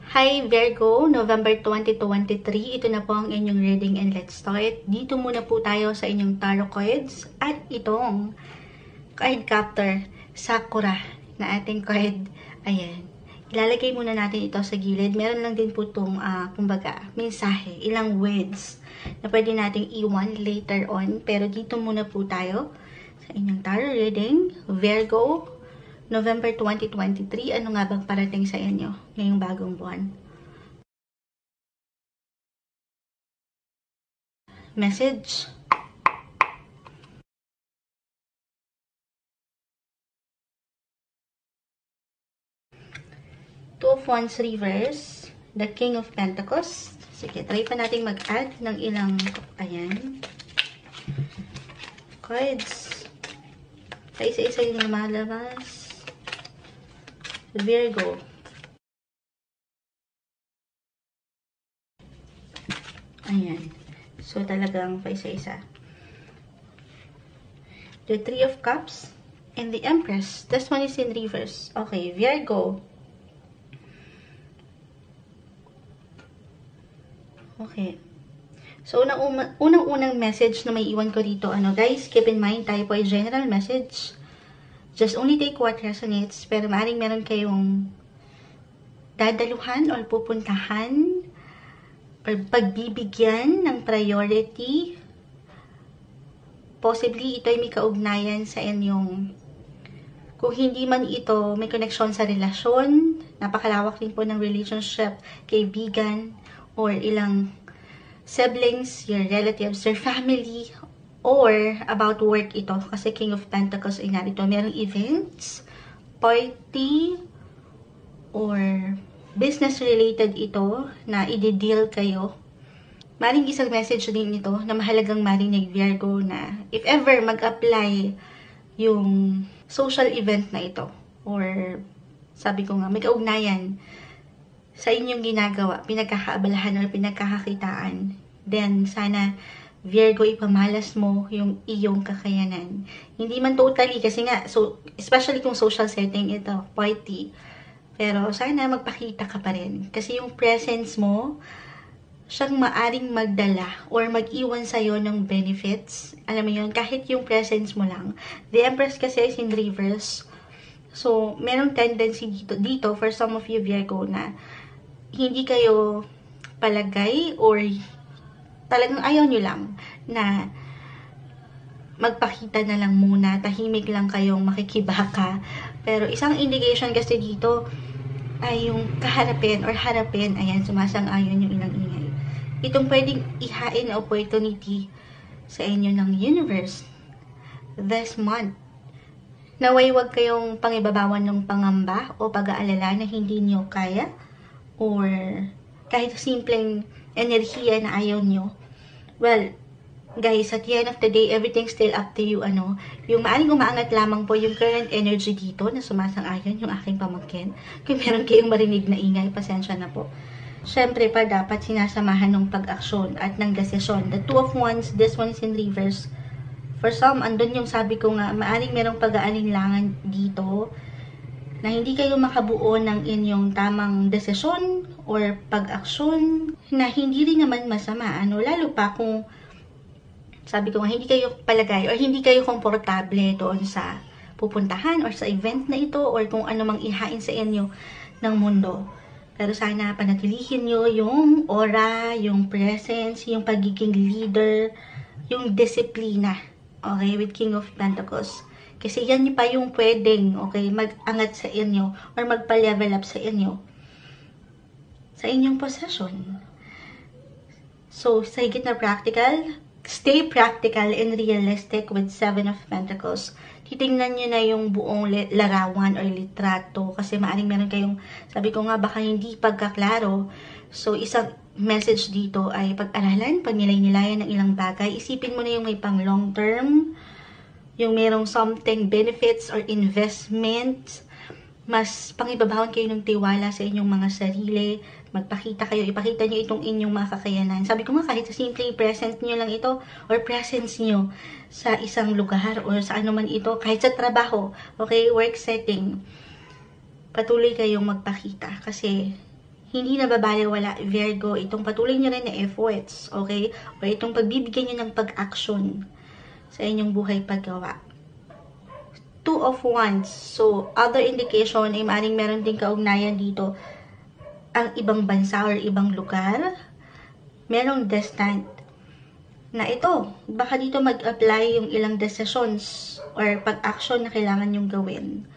Hi Virgo, November 2023. Ito na po ang inyong reading and let's start. Dito muna po tayo sa inyong tarot cards at itong card captor, Sakura, na ating card. Ayan. Ilalagay muna natin ito sa gilid. Meron lang din po itong, kumbaga, mensahe, ilang words na pwede nating iwan later on. Pero dito muna po tayo sa inyong tarot reading, Virgo, November 2023, ano nga bang parating sa inyo ngayong bagong buwan? Message. Two of Wands reverse, the King of Pentacles. Sige, try pa natin mag-add ng ilang, ayan, cards. Sa isa-isa yung lumalabas. Virgo. Ayan. So, talagang pa isa-isa. The Three of Cups and the Empress. This one is in reverse. Okay, Virgo. Okay. So, unang-unang message na may iwan ko dito, guys, keep in mind, tayo po ay general message. Just only take what resonates, pero maaaring meron kayong dadaluhan or pupuntahan or pagbibigyan ng priority. Possibly, ito ay may kaugnayan sa inyong, kung hindi man ito, may connection sa relasyon, napakalawak din po ng relationship, kaibigan, or ilang siblings, your relatives, your family, or about work ito. Kasi King of Pentacles ay narito. Merong events, party, or business-related ito na i-deal kayo. Maring isang message din ito na mahalagang marinig, Virgo, na if ever mag-apply yung social event na ito, or sabi ko nga, may kaugnayan sa inyong ginagawa, pinagkakaabalahan or pinagkakakitaan, then sana Virgo, ipamalas mo yung iyong kakayanan. Hindi man totally, kasi nga, so, especially kung social setting ito, party. Pero sana magpakita ka pa rin. Kasi yung presence mo, siyang maaring magdala or mag-iwan sa'yo ng benefits. Alam mo yun, kahit yung presence mo lang. The Empress kasi is in reverse. So, merong tendency dito for some of you, Virgo, na hindi kayo palagay or talagang ayaw nyo lang na magpakita na lang muna, tahimik lang kayong makikibaka. Pero isang indication kasi dito ay yung kaharapin or harapin, ayan, sumasang-ayon yung ilang ingay. Itong pwedeng ihain na opportunity sa inyo ng universe this month. Naway wag kayong pangibabawan ng pangamba o pag-aalala na hindi nyo kaya or kahit simpleng enerhiya na ayaw nyo. Well, guys, at the end of the day, everything's still up to you, Yung maaring umaangat lamang po yung current energy dito na sumasang-ayon yung aking pamangkin. Kung meron kayong marinig na ingay, pasensya na po. Siyempre pa, dapat sinasamahan ng pag-aksyon at ng desisyon. The Two of Wands, this one is in reverse. For some, andun yung sabi ko nga, maaring merong pag-aalinlangan dito na hindi kayo makabuo ng inyong tamang desisyon or pag-aksyon na hindi rin naman masama. Lalo pa kung, sabi ko nga, hindi kayo palagay or hindi kayo komportable doon sa pupuntahan or sa event na ito or kung ano mang ihain sa inyo ng mundo. Pero sana panatilihin nyo yung aura, yung presence, yung pagiging leader, yung disiplina. Okay, with King of Pentacles. Kasi yan pa yung pwedeng, okay, mag-angat sa inyo or magpa-level up sa inyo. Sa inyong possession. So, sa higit na practical, stay practical and realistic with Seven of Pentacles. Titingnan nyo na yung buong larawan or litrato kasi maaring meron kayong, sabi ko nga, baka hindi pagkaklaro. So, isang message dito ay pag-aralan, pag-nilay-nilayan ng ilang bagay. Isipin mo na yung may pang long term, yung merong something benefits or investment, mas pangibabawan kayo ng tiwala sa inyong mga sarili, magpakita kayo, ipakita nyo itong inyong mga kakayanan. Sabi ko nga, kahit simple present nyo lang ito or presence nyo sa isang lugar or sa ano man ito, kahit sa trabaho, okay, work setting, patuloy kayong magpakita kasi hindi na babaliwala, Virgo, itong patuloy nyo rin na efforts, okay? O itong pagbibigyan nyo ng pag-action sa inyong buhay paggawa. Two of Wands. So, other indication ay maaaring meron din kaugnayan dito ang ibang bansa or ibang lugar. Merong distant na ito. Baka dito mag-apply yung ilang decisions or pag-action na kailangan yung gawin.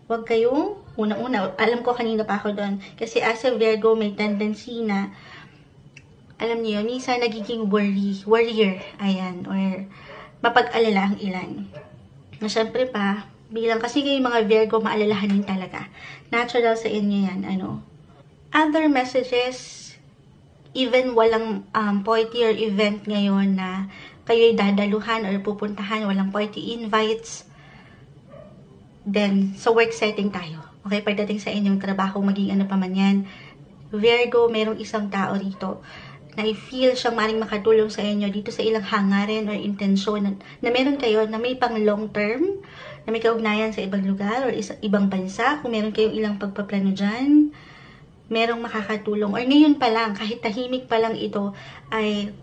Huwag kayong, unang-una, alam ko kanina pa ako doon, kasi as a Virgo, may tendency na, alam niyo, minsan nagiging warrior, ayan, or mapag-alala ang ilan. Na syempre pa, bilang kasi kayo mga Virgo, maalalahanin talaga. Natural sa inyo yan, ano. Other messages, even walang party or event ngayon na kayo'y dadaluhan or pupuntahan, walang party invites, then, sa work setting tayo. Okay, pagdating sa inyong trabaho, maging ano pa man yan. Virgo, merong isang tao rito na i-feel siyang maring makatulong sa inyo dito sa ilang hangarin or intensyon na meron kayo na may pang long term, na may kaugnayan sa ibang lugar or ibang bansa. Kung meron kayong ilang pagpaplano dyan, merong makakatulong. Or ngayon pa lang, kahit tahimik pa lang ito, ay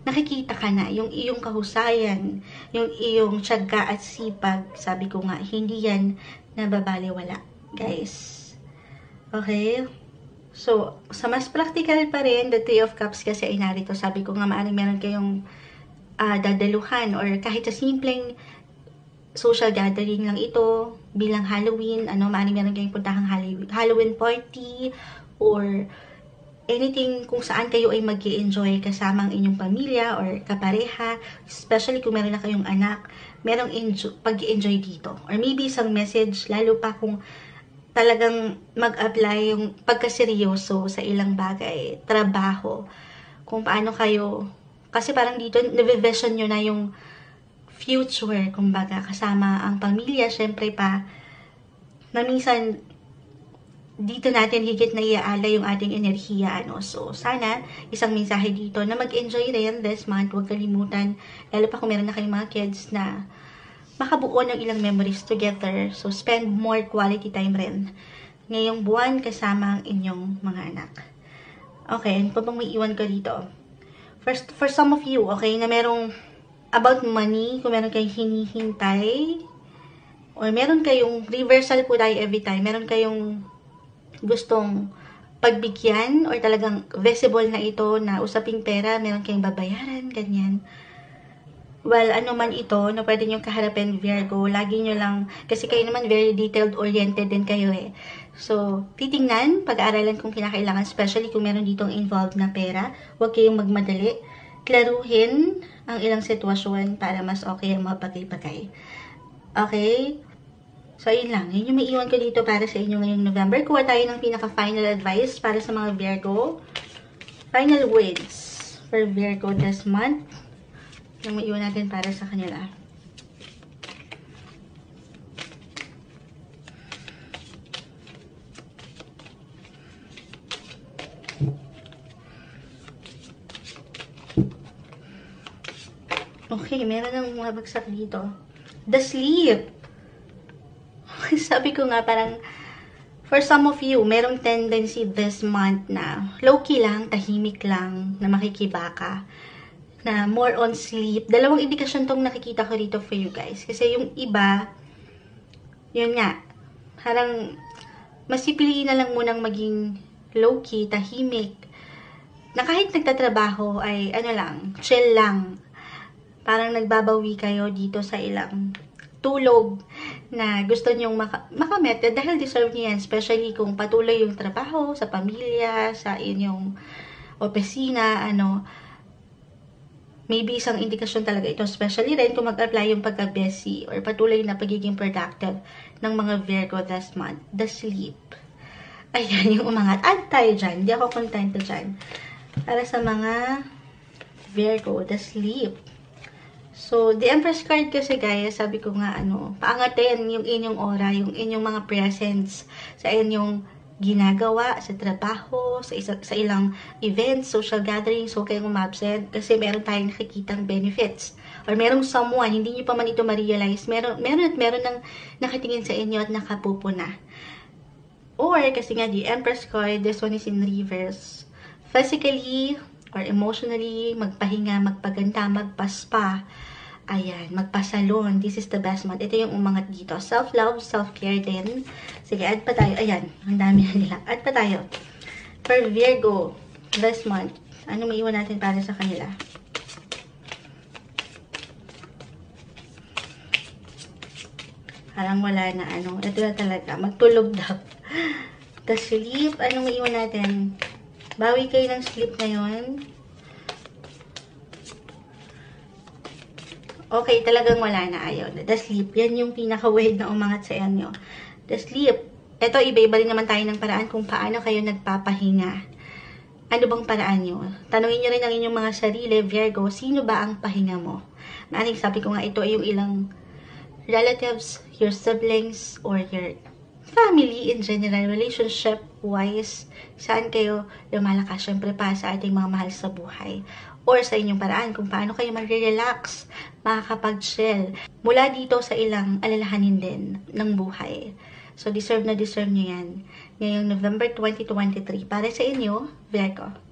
nakikita ka na yung iyong kahusayan, yung iyong tiyaga at sipag. Sabi ko nga, hindi yan nababaliwala, guys. Okay? So, sa mas practical pa rin, the Three of Cups kasi ay narito. Sabi ko nga, maaaring meron kayong dadaluhan or kahit sa simpleng social gathering lang ito, bilang Halloween, maaaring meron kayong puntahang Halloween party or anything kung saan kayo ay mag-i-enjoy kasama ang inyong pamilya or kapareha, especially kung meron na kayong anak, merong pag-i-enjoy dito. Or maybe isang message, lalo pa kung talagang mag-apply yung pagkaseryoso sa ilang bagay, trabaho, kung paano kayo, kasi parang dito, navivision nyo na yung future, kumbaga, kasama ang pamilya, syempre pa, na minsan, dito natin higit na iaala yung ating enerhiya, ano. So, sana, isang mensahe dito na mag-enjoy rin this month. Huwag kalimutan, lalo pa kung meron na kayong mga kids na makabuo ng ilang memories together. So, spend more quality time rin ngayong buwan kasama ang inyong mga anak. Okay, ano pa bang may iwan ko dito? First, for some of you, okay, na merong about money, kung meron kayong hinihintay, or meron kayong reversal po tayo every time, meron kayong gustong pagbigyan or talagang visible na ito na usaping pera, meron kayong babayaran, ganyan. Well, ano man ito na pwede nyo kaharapin, Virgo, lagi nyo lang, kasi kayo naman very detailed-oriented din kayo eh. So, titingnan, pag-aaralan kung kinakailangan, especially kung meron ditong involved na pera, huwag kayong magmadali. Klaruhin ang ilang sitwasyon para mas okay ang mga bagay-bagay. Okay? So, ayun lang. Yun yung may iwan ko dito para sa inyo ngayong November. Kuha tayo ng pinaka-final advice para sa mga Virgo. Final words for Virgo this month. Yung may iwan natin para sa kanila. Okay, meron ng mga bagsak dito. The sleep. Sabi ko nga, parang, for some of you, merong tendency this month na low-key lang, tahimik lang, na makikibaka, na more on sleep. Dalawang indikasyon tong nakikita ko rito for you guys. Kasi yung iba, yun nga, parang, masipiliin na lang munang maging low-key, tahimik, na kahit nagtatrabaho ay, chill lang. Parang nagbabawi kayo dito sa ilang tulog na gusto nyong makamit dahil deserve niyo yan, especially kung patuloy yung trabaho sa pamilya, sa inyong opisina, maybe isang indikasyon talaga ito, especially rin kung mag-apply yung pagka-busy or patuloy na pagiging productive ng mga Virgo this month. The sleep. Ayan, yung umangat. Add tayo dyan. Hindi ako contento dyan. Para sa mga Virgo, the sleep. So, the Empress card kasi guys, sabi ko nga paangatin yung inyong aura, yung inyong mga presence sa inyong ginagawa, sa trabaho, sa ilang events, social gatherings, so kayong umabsent kasi meron tayong nakikitang benefits. Or merong someone, hindi nyo pa man ito ma-realize, meron nang nakatingin sa inyo at nakapupuna. Or, kasi nga the Empress card, this one is in reverse. Physically or emotionally, magpahinga, magpaganda, magpaspa. Ayan, magpasalon. This is the best month. Ito yung umangat dito. Self-love, self-care din. Sige, add pa tayo. Ayan, ang dami na nila. Add pa tayo. For Virgo, this month, ano may iwan natin para sa kanila? Parang wala na ano. Ito na talaga. Magtulog daw. The sleep. Anong maiwan natin? Bawi kayo ng sleep ngayon. Okay, talagang wala na. Ayaw. The sleep. Yan yung pinaka-weird na umangat sa inyo. The sleep. Ito, iba-iba rin naman tayo ng paraan kung paano kayo nagpapahinga. Ano bang paraan nyo? Tanungin nyo rin ang inyong mga sarili, Virgo, sino ba ang pahinga mo? Maaaring sabi ko nga, ito ay yung ilang relatives, your siblings, or your family in general, relationship-wise, saan kayo lumalakas, syempre pa sa ating mga mahal sa buhay. Or sa inyong paraan, kung paano kayo mag-relax, makakapag-chill. Mula dito sa ilang alalahanin din ng buhay. So, deserve na deserve nyo yan. Ngayong November 2023, para sa inyo, Virgo.